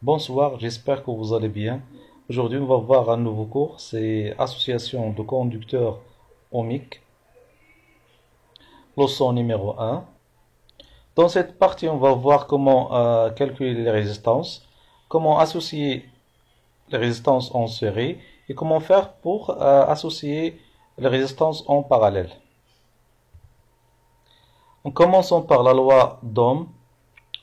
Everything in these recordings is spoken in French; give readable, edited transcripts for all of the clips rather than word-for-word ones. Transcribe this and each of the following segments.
Bonsoir, j'espère que vous allez bien. Aujourd'hui, on va voir un nouveau cours, c'est Association de conducteurs ohmiques, leçon numéro 1. Dans cette partie, on va voir comment calculer les résistances, comment associer les résistances en série et comment faire pour associer les résistances en parallèle. En commençant par la loi d'Ohm,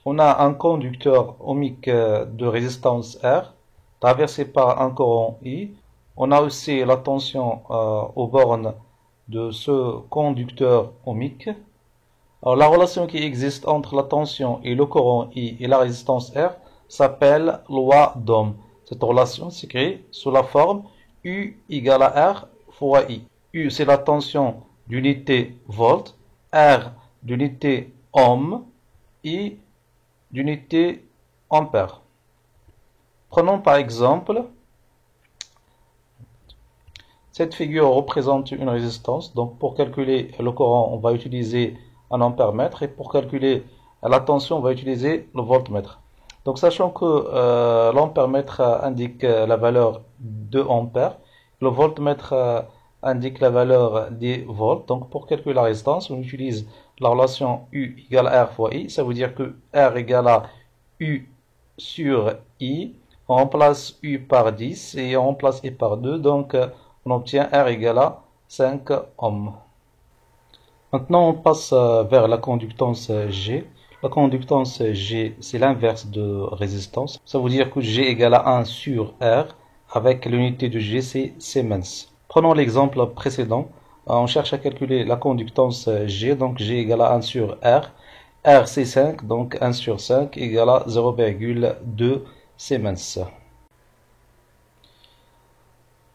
on a un conducteur ohmique de résistance R traversé par un courant I. On a aussi la tension aux bornes de ce conducteur ohmique. Alors, la relation qui existe entre la tension et le courant I et la résistance R s'appelle loi d'Ohm. Cette relation s'écrit sous la forme U égale à R fois I. U, c'est la tension d'unité volt, R d'unité ohm, I d'unité ampère. Prenons par exemple, cette figure représente une résistance. Donc pour calculer le courant, on va utiliser un ampère-mètre et pour calculer la tension, on va utiliser le voltmètre. Donc sachant que l'ampère-mètre indique la valeur de ampères, le voltmètre indique la valeur des volts. Donc pour calculer la résistance, on utilise la relation U égale à R fois I. Ça veut dire que R égale à U sur I. On remplace U par 10 et on remplace I par 2. Donc on obtient R égale à 5 ohms. Maintenant, on passe vers la conductance G. La conductance G, c'est l'inverse de résistance. Ça veut dire que G égale à 1 sur R, avec l'unité de G, c'est Siemens. Prenons l'exemple précédent. On cherche à calculer la conductance G, donc G égale à 1 sur R. R, c'est 5, donc 1 sur 5 égale à 0,2 Siemens.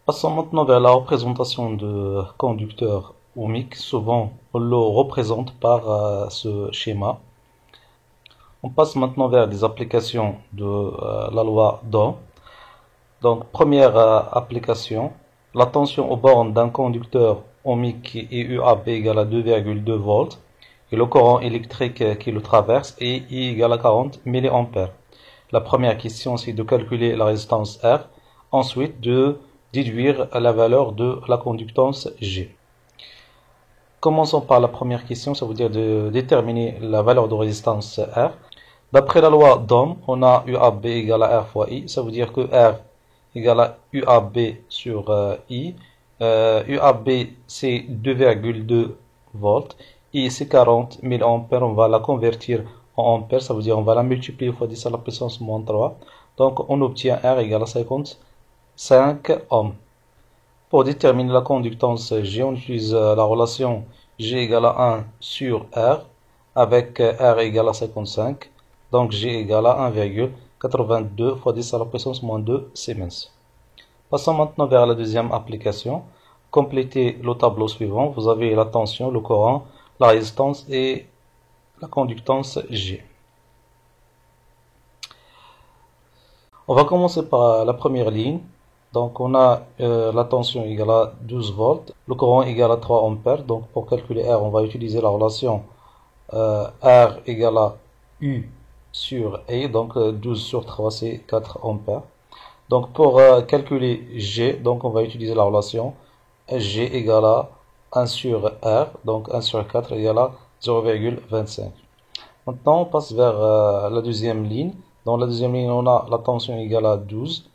Passons maintenant vers la représentation de conducteurs ohmiques. Souvent, on le représente par ce schéma. On passe maintenant vers les applications de la loi d'Ohm. Donc, première application, la tension aux bornes d'un conducteur ohmique est UAB égale à 2,2 volts et le courant électrique qui le traverse est I égale à 40 mA. La première question, c'est de calculer la résistance R. Ensuite, de déduire la valeur de la conductance G. Commençons par la première question, ça veut dire de déterminer la valeur de résistance R. D'après la loi d'Ohm, on a UAB égale à R fois I, ça veut dire que R égale à UAB sur I. UAB c'est 2,2 volts, I c'est 40 mA, on va la convertir en ampères, ça veut dire on va la multiplier fois 10 à la puissance moins 3. Donc on obtient R égale à 55 ohms. Pour déterminer la conductance G, on utilise la relation G égale à 1 sur R avec R égale à 55. Donc G égale à 1,82 fois 10 à la puissance moins 2 Siemens. Passons maintenant vers la deuxième application. Complétez le tableau suivant. Vous avez la tension, le courant, la résistance et la conductance G. On va commencer par la première ligne. Donc on a la tension égale à 12 volts, le courant égale à 3 ampères. Donc pour calculer R, on va utiliser la relation R égale à U sur E. Donc 12 sur 3, c'est 4 ampères. Donc pour calculer G, donc on va utiliser la relation G égale à 1 sur R. Donc 1 sur 4 égale à 0,25. Maintenant on passe vers la deuxième ligne. Dans la deuxième ligne, on a la tension égale à 12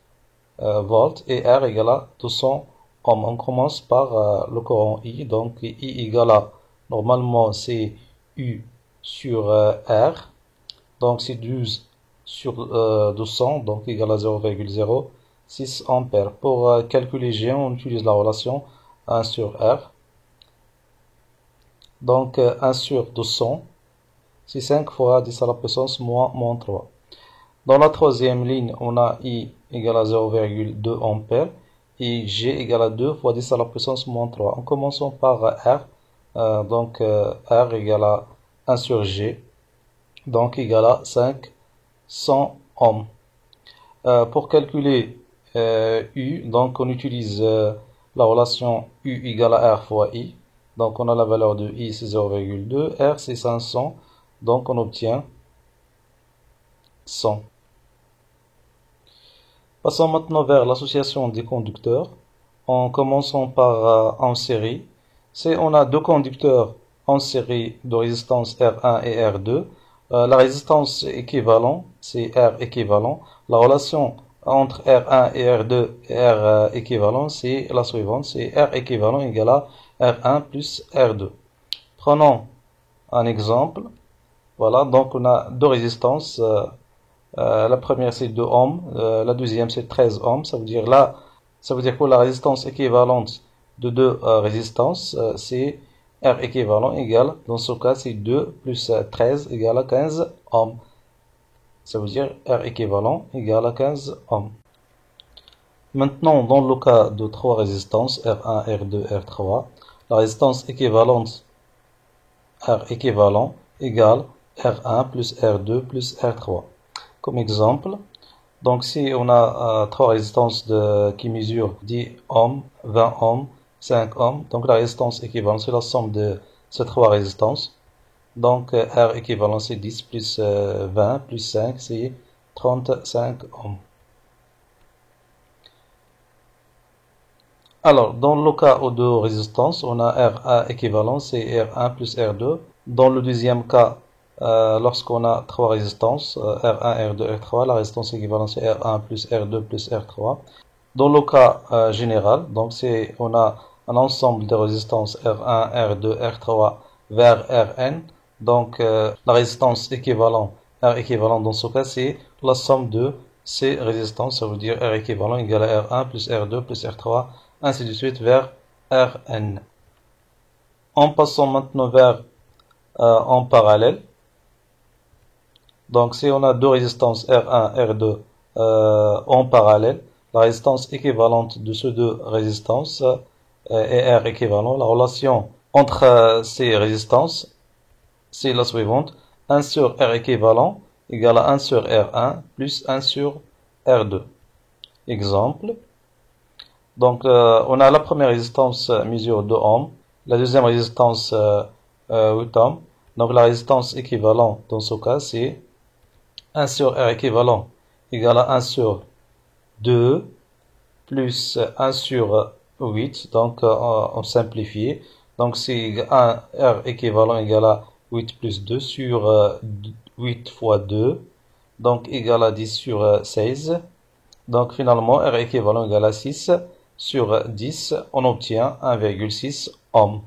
volts et R égale à 200 ohms. On commence par le courant I. Donc I égale à, normalement c'est U sur R. Donc c'est 12 sur 200, donc égale à 0,06 ampères. Pour calculer G, on utilise la relation 1 sur R. Donc 1 sur 200, c'est 5 fois 10 à la puissance moins 3. Dans la troisième ligne, on a I égale à 0,2 ampères et G égale à 2 fois 10 à la puissance moins 3. En commençant par R, R égale à 1 sur G, donc égale à 500 ohms. Pour calculer U, donc on utilise la relation U égale à R fois I. Donc on a la valeur de I, c'est 0,2, R c'est 500, donc on obtient 100. Passons maintenant vers l'association des conducteurs, en commençant par en série. Si on a deux conducteurs en série de résistance R1 et R2, la résistance équivalente, c'est R équivalent. La relation entre R1 et R2 et R équivalent, c'est la suivante, c'est R équivalent égale à R1 plus R2. Prenons un exemple. Voilà, donc on a deux résistances. La première c'est 2 ohms, la deuxième c'est 13 ohms. Ça veut dire que la résistance équivalente de deux résistances, c'est R équivalent égale, dans ce cas c'est 2 plus 13 égale à 15 ohms. Ça veut dire R équivalent égale à 15 ohms. Maintenant, dans le cas de trois résistances, R1, R2, R3, la résistance équivalente R équivalent égale R1 plus R2 plus R3. Comme exemple, donc si on a trois résistances qui mesurent 10 ohms, 20 ohms, 5 ohms, donc la résistance équivalente, c'est la somme de ces trois résistances. Donc R équivalent, c'est 10 plus 20 plus 5, c'est 35 ohms. Alors, dans le cas aux deux résistances, on a RA équivalent, c'est R1 plus R2. Dans le deuxième cas, lorsqu'on a trois résistances, R1, R2, R3, la résistance équivalente c'est R1 plus R2 plus R3. Dans le cas général, donc on a un ensemble de résistances R1, R2, R3 vers Rn. Donc la résistance équivalent, R équivalent dans ce cas, c'est la somme de ces résistances. Ça veut dire R équivalent égale à R1 plus R2 plus R3, ainsi de suite vers Rn. En passant maintenant vers en parallèle. Donc si on a deux résistances R1, R2 en parallèle, la résistance équivalente de ces deux résistances est R équivalent. La relation entre ces résistances, c'est la suivante. 1 sur R équivalent égale à 1 sur R1 plus 1 sur R2. Exemple. Donc on a la première résistance mesure 2 ohms, la deuxième résistance 8 ohms. Donc la résistance équivalente dans ce cas c'est 1 sur R équivalent égale à 1 sur 2 plus 1 sur 8. Donc on simplifie. Donc c'est 1 R équivalent égale à 8 plus 2 sur 8 fois 2. Donc égale à 10 sur 16. Donc finalement R équivalent égale à 6 sur 10. On obtient 1,6 ohm.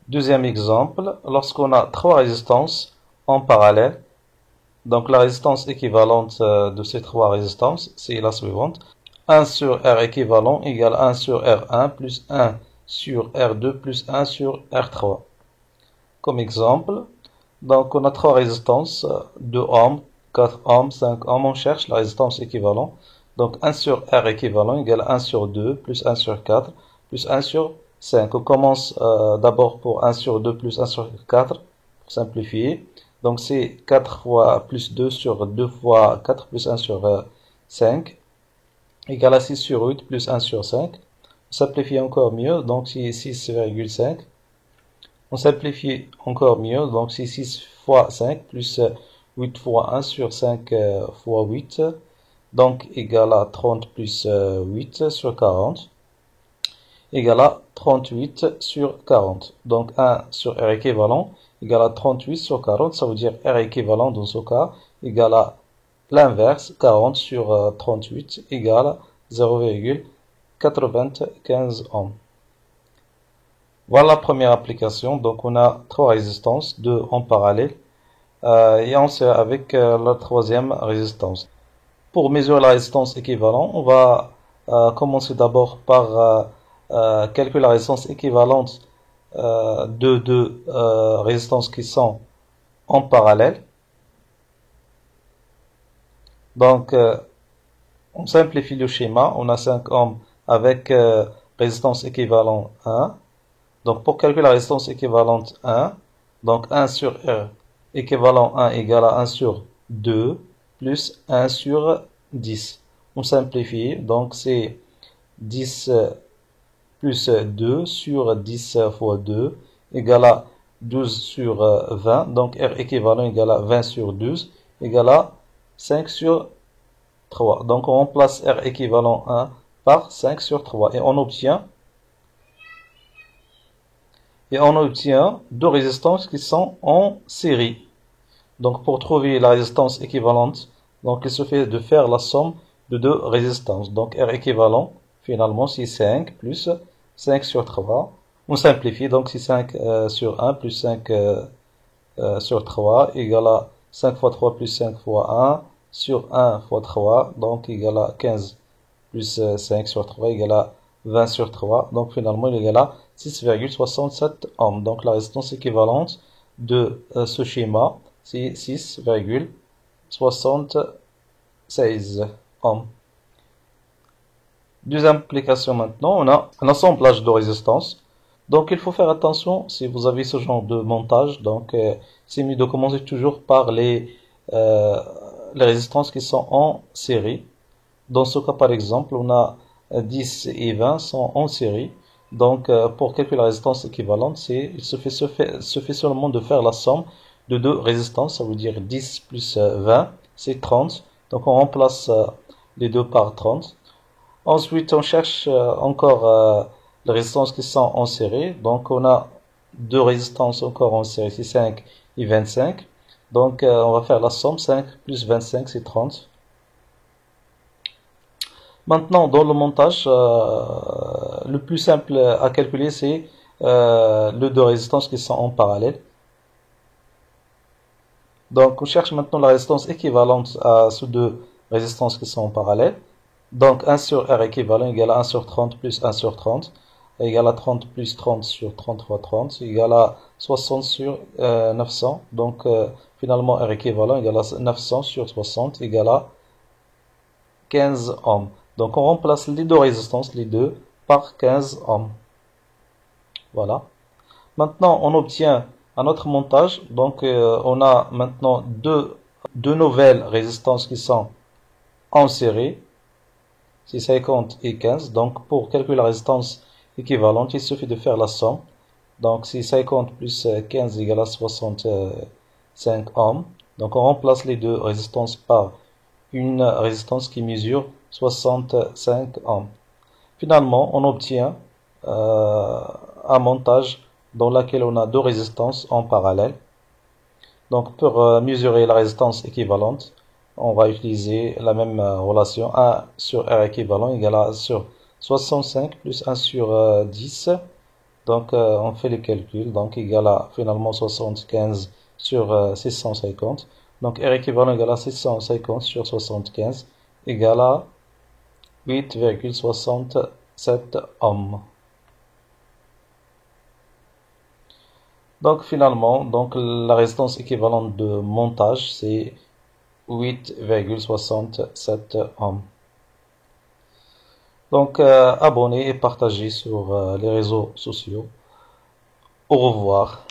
Deuxième exemple, lorsqu'on a trois résistances en parallèle, donc la résistance équivalente de ces trois résistances, c'est la suivante. 1 sur R équivalent égale 1 sur R1 plus 1 sur R2 plus 1 sur R3. Comme exemple, donc on a trois résistances, 2 ohms, 4 ohms, 5 ohms, on cherche la résistance équivalente. Donc 1 sur R équivalent égale 1 sur 2 plus 1 sur 4 plus 1 sur 5. On commence d'abord pour 1 sur 2 plus 1 sur 4 pour simplifier. Donc c'est 4 fois plus 2 sur 2 fois 4 plus 1 sur 5 égale à 6 sur 8 plus 1 sur 5. On simplifie encore mieux, donc c'est 6,5. On simplifie encore mieux, donc c'est 6 fois 5 plus 8 fois 1 sur 5 fois 8. Donc égale à 30 plus 8 sur 40 égale à 38 sur 40. Donc 1 sur R équivalent égale à 38 sur 40. Ça veut dire R équivalent dans ce cas égale à l'inverse, 40 sur 38 égale à 0,95 ohms. Voilà la première application. Donc on a trois résistances, deux en parallèle. Et on sait avec la troisième résistance. Pour mesurer la résistance équivalente, on va commencer d'abord par calculer la résistance équivalente de deux résistances qui sont en parallèle. Donc, on simplifie le schéma. On a 5 ohms avec résistance équivalente 1. Donc, pour calculer la résistance équivalente 1, donc 1 sur R équivalent 1 égale à 1 sur 2 plus 1 sur 10. On simplifie, donc c'est 10 plus 2 sur 10 fois 2 égale à 12 sur 20. Donc R équivalent égale à 20 sur 12 égale à 5 sur 3. Donc on remplace R équivalent 1 par 5 sur 3 et on obtient deux résistances qui sont en série. Donc pour trouver la résistance équivalente, donc il suffit de faire la somme de deux résistances. Donc R équivalent, finalement, c'est 5 plus 5 sur 3. On simplifie, donc c'est 5 sur 1 plus 5 sur 3 égale à 5 fois 3 plus 5 fois 1 sur 1 fois 3, donc égale à 15 plus 5 sur 3 égale à 20 sur 3. Donc finalement, il égale à 6,67 ohms. Donc la résistance équivalente de ce schéma, c'est 6,76 ohms. Deuxième application maintenant, on a un assemblage de résistance. Donc il faut faire attention si vous avez ce genre de montage. Donc c'est mieux de commencer toujours par les résistances qui sont en série. Dans ce cas par exemple, on a 10 et 20 sont en série. Donc pour calculer la résistance équivalente, il suffit seulement de faire la somme de deux résistances. Ça veut dire 10 plus 20, c'est 30. Donc on remplace les deux par 30. Ensuite, on cherche encore les résistances qui sont en série. Donc, on a deux résistances encore en série, c'est 5 et 25. Donc, on va faire la somme, 5 plus 25, c'est 30. Maintenant, dans le montage, le plus simple à calculer, c'est les deux résistances qui sont en parallèle. Donc, on cherche maintenant la résistance équivalente à ces deux résistances qui sont en parallèle. Donc 1 sur R équivalent égale à 1 sur 30 plus 1 sur 30 égale à 30 plus 30 sur 30 fois 30 égale à 60 sur 900. Donc finalement R équivalent égale à 900 sur 60 égale à 15 ohms. Donc on remplace les deux résistances, les deux, par 15 ohms. Voilà. Maintenant on obtient un autre montage. Donc on a maintenant deux nouvelles résistances qui sont en série. C'est 50 et 15. Donc, pour calculer la résistance équivalente, il suffit de faire la somme. Donc, c'est 50 plus 15 égale à 65 ohms. Donc, on remplace les deux résistances par une résistance qui mesure 65 ohms. Finalement, on obtient un montage dans lequel on a deux résistances en parallèle. Donc, pour mesurer la résistance équivalente, on va utiliser la même relation. 1 sur R équivalent égale à 1 sur 65 plus 1 sur 10. Donc, on fait les calculs. Donc, égale à finalement 75 sur 650. Donc, R équivalent égale à 650 sur 75 égale à 8,67 ohms. Donc, finalement, la résistance équivalente de montage, c'est 8,67 ohms. Donc, abonnez et partagez sur les réseaux sociaux. Au revoir.